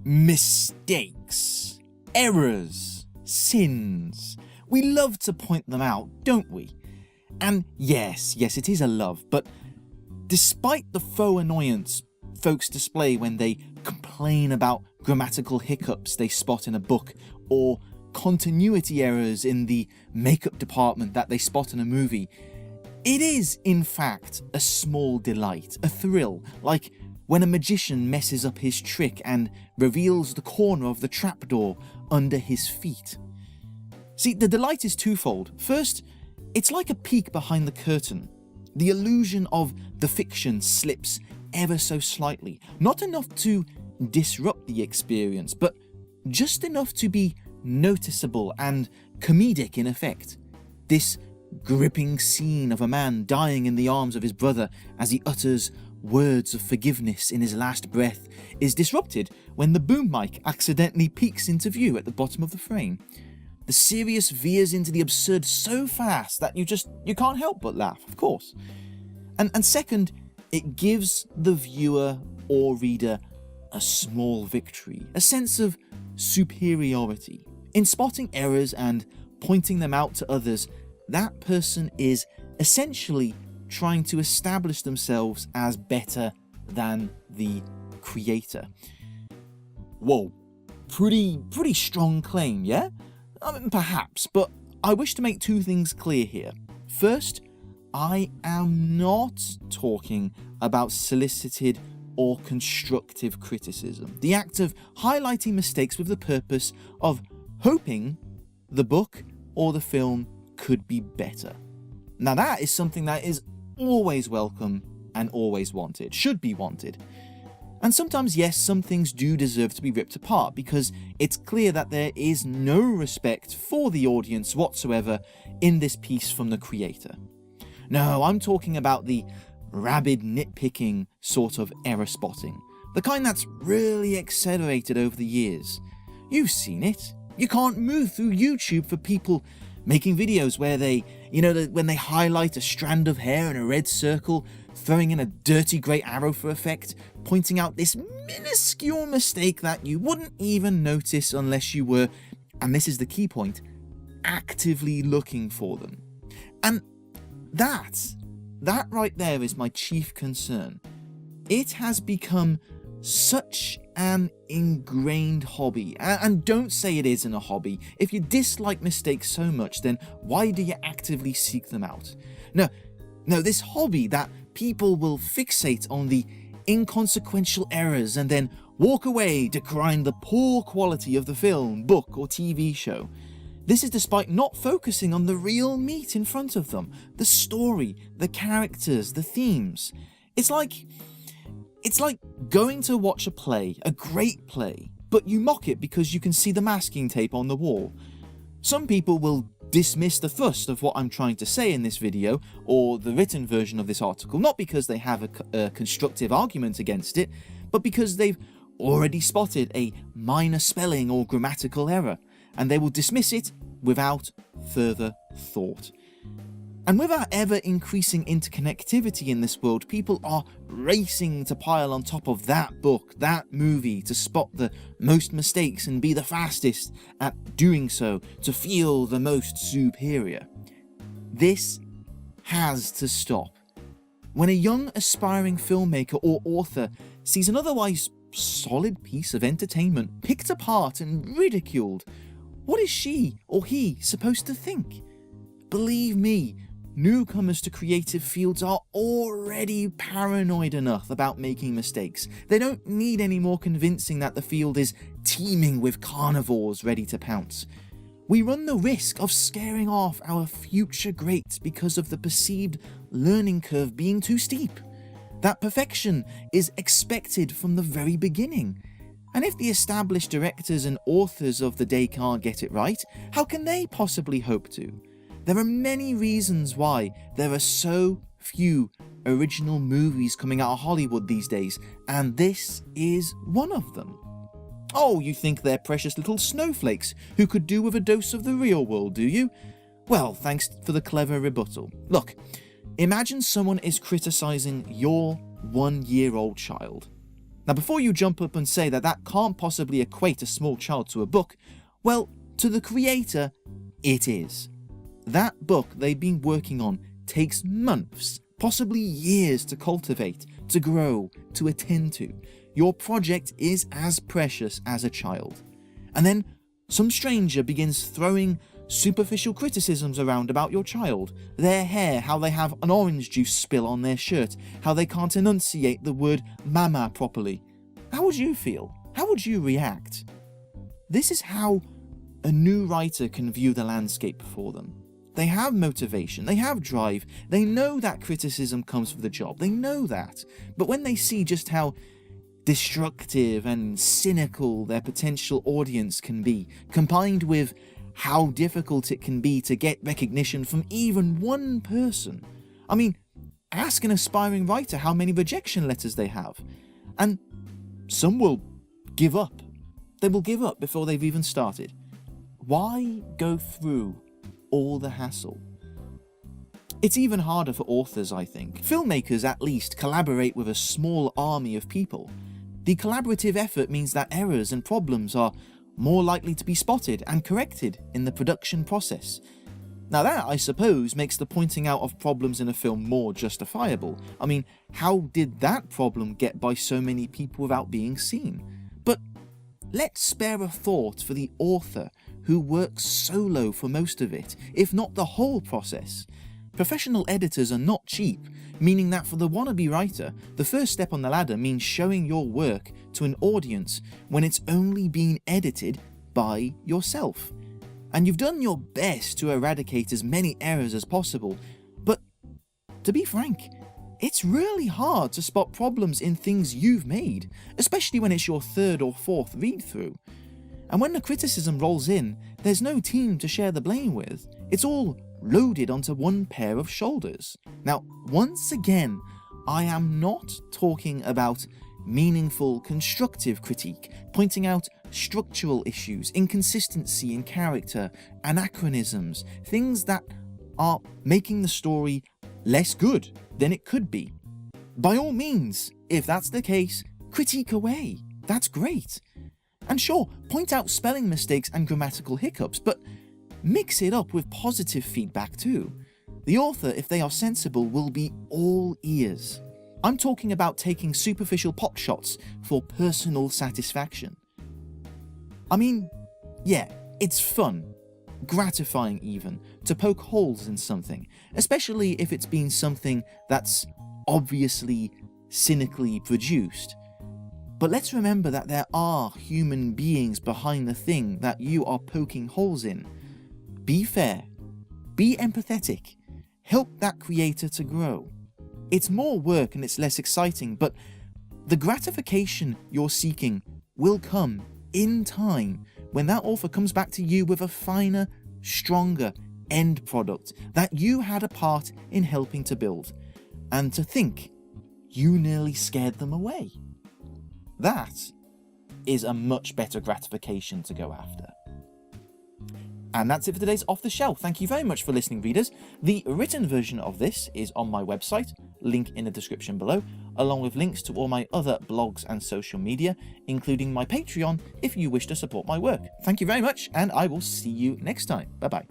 Mistakes, errors, sins. We love to point them out, don't we? And yes, it is a love, but despite the faux annoyance folks display when they complain about grammatical hiccups they spot in a book, or continuity errors in the makeup department that they spot in a movie, it is, in fact, a small delight, a thrill, like when a magician messes up his trick and reveals the corner of the trapdoor under his feet. See, the delight is twofold. First, it's like a peek behind the curtain. The illusion of the fiction slips ever so slightly, not enough to disrupt the experience, but just enough to be noticeable and comedic in effect. This gripping scene of a man dying in the arms of his brother as he utters words of forgiveness in his last breath is disrupted when the boom mic accidentally peeks into view at the bottom of the frame. The serious veers into the absurd so fast that you can't help but laugh, of course. And second, it gives the viewer or reader a small victory, a sense of superiority. In spotting errors and pointing them out to others, that person is essentially trying to establish themselves as better than the creator. Whoa, pretty strong claim, yeah? I mean, perhaps, but I wish to make two things clear here. First, I am not talking about solicited or constructive criticism, the act of highlighting mistakes with the purpose of hoping the book or the film could be better. Now that is something that is always welcome and always wanted, should be wanted. And sometimes, yes, some things do deserve to be ripped apart because it's clear that there is no respect for the audience whatsoever in this piece from the creator. No, I'm talking about the rabid nitpicking sort of error spotting, the kind that's really accelerated over the years. You've seen it. You can't move through YouTube for people making videos where they, when they highlight a strand of hair in a red circle, throwing in a dirty grey arrow for effect, pointing out this minuscule mistake that you wouldn't even notice unless you were, and this is the key point, actively looking for them. And that right there is my chief concern. It has become such an ingrained hobby, and don't say it isn't a hobby. If you dislike mistakes so much, then why do you actively seek them out? No, this hobby that people will fixate on the inconsequential errors and then walk away decrying the poor quality of the film, book or TV show. This is despite not focusing on the real meat in front of them, the story, the characters, the themes. It's like going to watch a play, a great play, but you mock it because you can see the masking tape on the wall. Some people will dismiss the thrust of what I'm trying to say in this video, or the written version of this article, not because they have a constructive argument against it, but because they've already spotted a minor spelling or grammatical error, and they will dismiss it without further thought. And with our ever-increasing interconnectivity in this world, people are racing to pile on top of that book, that movie, to spot the most mistakes and be the fastest at doing so, to feel the most superior. This has to stop. When a young aspiring filmmaker or author sees an otherwise solid piece of entertainment picked apart and ridiculed, what is she or he supposed to think? Believe me, newcomers to creative fields are already paranoid enough about making mistakes. They don't need any more convincing that the field is teeming with carnivores ready to pounce. We run the risk of scaring off our future greats because of the perceived learning curve being too steep. That perfection is expected from the very beginning. And if the established directors and authors of the day can't get it right, how can they possibly hope to? There are many reasons why there are so few original movies coming out of Hollywood these days, and this is one of them. Oh, you think they're precious little snowflakes who could do with a dose of the real world, do you? Well, thanks for the clever rebuttal. Look, Imagine someone is criticizing your 1-year-old child. Now, before you jump up and say that that can't possibly equate a small child to a book, well, to the creator, it is. That book they've been working on takes months, possibly years to cultivate, to grow, to attend to. Your project is as precious as a child. And then some stranger begins throwing superficial criticisms around about your child, their hair, how they have an orange juice spill on their shirt, how they can't enunciate the word mama properly. How would you feel? How would you react? This is how a new writer can view the landscape before them. They have motivation, they have drive, they know that criticism comes with the job, they know that. But when they see just how destructive and cynical their potential audience can be, combined with how difficult it can be to get recognition from even one person. I mean, ask an aspiring writer how many rejection letters they have, and some will give up. They will give up before they've even started. Why go through all the hassle? It's even harder for authors, I think. Filmmakers at least collaborate with a small army of people. The collaborative effort means that errors and problems are more likely to be spotted and corrected in the production process. Now that, I suppose, makes the pointing out of problems in a film more justifiable. I mean, how did that problem get by so many people without being seen? But let's spare a thought for the author who works solo for most of it, if not the whole process. Professional editors are not cheap, meaning that for the wannabe writer, the first step on the ladder means showing your work to an audience when it's only been edited by yourself. And you've done your best to eradicate as many errors as possible, but to be frank, it's really hard to spot problems in things you've made, especially when it's your 3rd or 4th read-through. And when the criticism rolls in, there's no team to share the blame with. It's all loaded onto one pair of shoulders. Now, once again, I am not talking about meaningful, constructive critique, pointing out structural issues, inconsistency in character, anachronisms, things that are making the story less good than it could be. By all means, if that's the case, critique away. That's great. And sure, point out spelling mistakes and grammatical hiccups, but mix it up with positive feedback too. The author, if they are sensible, will be all ears. I'm talking about taking superficial pot shots for personal satisfaction. I mean, yeah, it's fun, gratifying even, to poke holes in something, especially if it's been something that's obviously cynically produced. But let's remember that there are human beings behind the thing that you are poking holes in. Be fair, be empathetic, help that creator to grow. It's more work and it's less exciting, but the gratification you're seeking will come in time when that author comes back to you with a finer, stronger end product that you had a part in helping to build. And to think you nearly scared them away. That is a much better gratification to go after. And that's it for today's Off the Shelf. Thank you very much for listening, readers. The written version of this is on my website, link in the description below, along with links to all my other blogs and social media, including my Patreon if you wish to support my work. Thank you very much, and I will see you next time. Bye bye.